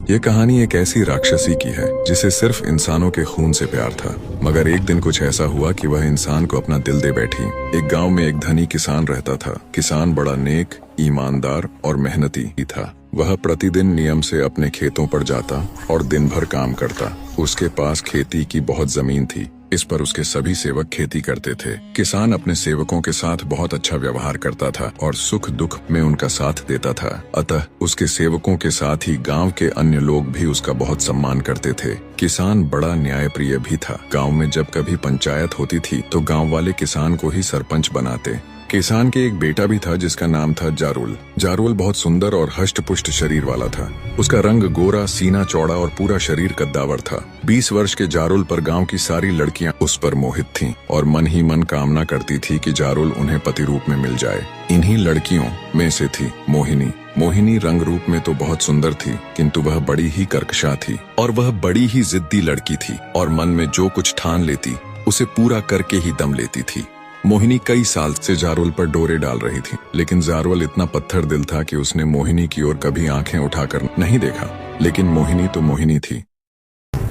ये कहानी एक ऐसी राक्षसी की है जिसे सिर्फ इंसानों के खून से प्यार था। मगर एक दिन कुछ ऐसा हुआ कि वह इंसान को अपना दिल दे बैठी। एक गांव में एक धनी किसान रहता था। किसान बड़ा नेक, ईमानदार और मेहनती ही था। वह प्रतिदिन नियम से अपने खेतों पर जाता और दिन भर काम करता। उसके पास खेती की बहुत जमीन थी। इस पर उसके सभी सेवक खेती करते थे। किसान अपने सेवकों के साथ बहुत अच्छा व्यवहार करता था और सुख दुख में उनका साथ देता था। अतः उसके सेवकों के साथ ही गांव के अन्य लोग भी उसका बहुत सम्मान करते थे। किसान बड़ा न्यायप्रिय भी था। गांव में जब कभी पंचायत होती थी तो गांव वाले किसान को ही सरपंच बनाते। किसान के एक बेटा भी था जिसका नाम था जारुल। जारुल बहुत सुंदर और हष्ट पुष्ट शरीर वाला था। उसका रंग गोरा, सीना चौड़ा और पूरा शरीर कद्दावर था। 20 वर्ष के जारुल पर गांव की सारी लड़कियां उस पर मोहित थीं और मन ही मन कामना करती थी कि जारुल उन्हें पति रूप में मिल जाए। इन्हीं लड़कियों में से थी मोहिनी। मोहिनी रंग रूप में तो बहुत सुंदर थी, किंतु वह बड़ी ही कर्कशा थी और वह बड़ी ही जिद्दी लड़की थी और मन में जो कुछ ठान लेती उसे पूरा करके ही दम लेती थी। मोहिनी कई साल से जारुल पर डोरे डाल रही थी, लेकिन जारुल इतना पत्थर दिल था कि उसने मोहिनी की ओर कभी आंखें उठाकर नहीं देखा। लेकिन मोहिनी तो मोहिनी थी।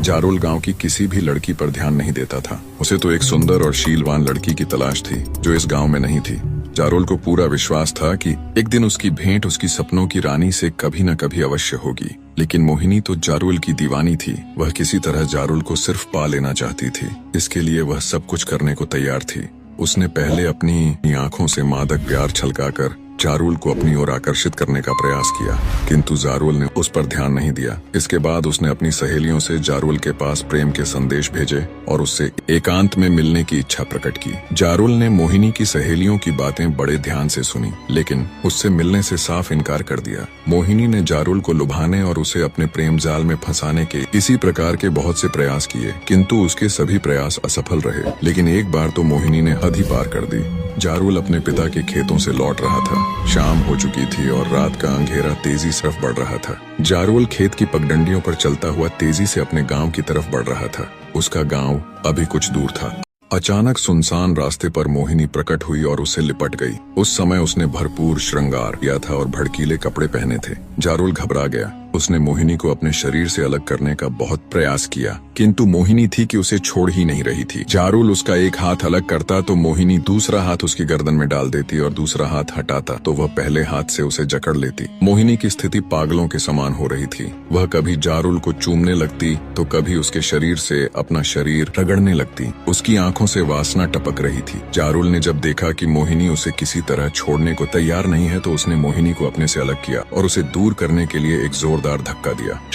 जारुल गांव की किसी भी लड़की पर ध्यान नहीं देता था। उसे तो एक सुंदर और शीलवान लड़की की तलाश थी जो इस गांव में नहीं थी। जारुल को पूरा विश्वास था कि एक दिन उसकी भेंट उसकी सपनों की रानी से कभी न कभी अवश्य होगी। लेकिन मोहिनी तो जारुल की दीवानी थी। वह किसी तरह जारुल को सिर्फ पा लेना चाहती थी। इसके लिए वह सब कुछ करने को तैयार थी। उसने पहले अपनी आंखों से मादक प्यार छलकाकर जारुल को अपनी ओर आकर्षित करने का प्रयास किया, किंतु जारुल ने उस पर ध्यान नहीं दिया। इसके बाद उसने अपनी सहेलियों से जारुल के पास प्रेम के संदेश भेजे और उससे एकांत में मिलने की इच्छा प्रकट की। जारुल ने मोहिनी की सहेलियों की बातें बड़े ध्यान से सुनी, लेकिन उससे मिलने से साफ इनकार कर दिया। मोहिनी ने जारुल को लुभाने और उसे अपने प्रेम जाल में फंसाने के इसी प्रकार के बहुत से प्रयास किए, किंतु उसके सभी प्रयास असफल रहे। लेकिन एक बार तो मोहिनी ने हद ही पार कर दी। जारुल अपने पिता के खेतों से लौट रहा था। शाम हो चुकी थी और रात का अंधेरा तेजी से बढ़ रहा था। जारुल खेत की पगडंडियों पर चलता हुआ तेजी से अपने गांव की तरफ बढ़ रहा था। उसका गांव अभी कुछ दूर था। अचानक सुनसान रास्ते पर मोहिनी प्रकट हुई और उसे लिपट गई। उस समय उसने भरपूर श्रृंगार किया था और भड़कीले कपड़े पहने थे। जारुल घबरा गया। उसने मोहिनी को अपने शरीर से अलग करने का बहुत प्रयास किया, किंतु मोहिनी थी कि उसे छोड़ ही नहीं रही थी। जारुल उसका एक हाथ अलग करता तो मोहिनी दूसरा हाथ उसकी गर्दन में डाल देती और दूसरा हाथ हटाता तो वह पहले हाथ से उसे जकड़ लेती। मोहिनी की स्थिति पागलों के समान हो रही थी। वह कभी जारुल को चूमने लगती तो कभी उसके शरीर से अपना शरीर रगड़ने लगती। उसकी आंखों से वासना टपक रही थी। जारुल ने जब देखा कि मोहिनी उसे किसी तरह छोड़ने को तैयार नहीं है तो उसने मोहिनी को अपने से अलग किया और उसे दूर करने के लिए एक जोरदार धक्का दिया।